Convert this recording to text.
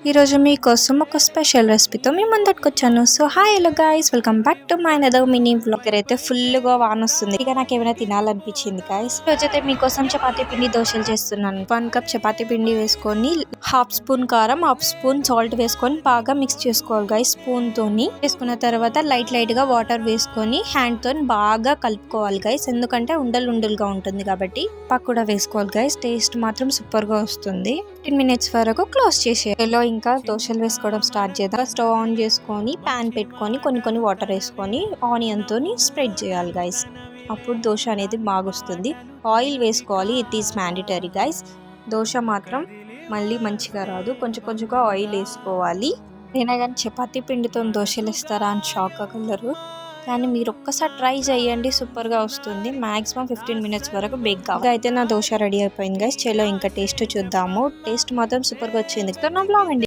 ఈరోజు మీకోసం ఒక స్పెషల్ రెసిపీతో మీ ముందటికి వచ్చాను. So hi hello guys, welcome back to my another mini vlog. అయితే ఫుల్గా వాన వస్తుంది, ఇక నాకు ఏమైనా తినాలనిపించింది గైస్. రోజైతే మీకోసం చపాతీ పిండి దోశలు చేస్తున్నాను. 1 కప్ చపాతీ పిండి వేసుకొని హాఫ్ స్పూన్ కారం, హాఫ్ స్పూన్ సాల్ట్ వేసుకొని బాగా మిక్స్ చేసుకోవాలి గైస్. స్పూన్ తోని వేసుకున్న తర్వాత లైట్ గా వాటర్ వేసుకొని హ్యాండ్ తోని బాగా కలుపుకోవాలి గైస్, ఎందుకంటే ఉండలుగా ఉంటుంది కాబట్టి పక్కూడా వేసుకోవాలి గైస్. టేస్ట్ మాత్రం సూపర్ గా వస్తుంది. 10 minutes వరకు క్లోజ్ చేసేయాలి. ఇంకా దోశలు వేసుకోవడం స్టార్ట్ చేద్దాం. స్టవ్ ఆన్ చేసుకొని ప్యాన్ పెట్టుకొని కొన్ని వాటర్ వేసుకొని ఆనియన్ తోని స్ప్రెడ్ చేయాలి గైస్. అప్పుడు దోశ అనేది బాగా వస్తుంది. ఆయిల్ వేసుకోవాలి, it is mandatory guys. Dosa మాత్రం మళ్ళీ మంచిగా రాదు, కొంచెంగా ఆయిల్ వేసుకోవాలి. అయినా కానీ చపాతీ పిండితో దోశలు ఇస్తారా అని షాక్ అవ్వగలరు, కానీ మీరు ఒక్కసారి ట్రై చేయండి, సూపర్ గా వస్తుంది. మాక్సిమం 15 minutes వరకు బేక్ కావాలి. అయితే నా దోశ రెడీ అయిపోయింది గైస్. చలో ఇంకా టేస్ట్ చూద్దాము. టేస్ట్ మాత్రం సూపర్ గా వచ్చింది. నా బ్లాగ్ అండి.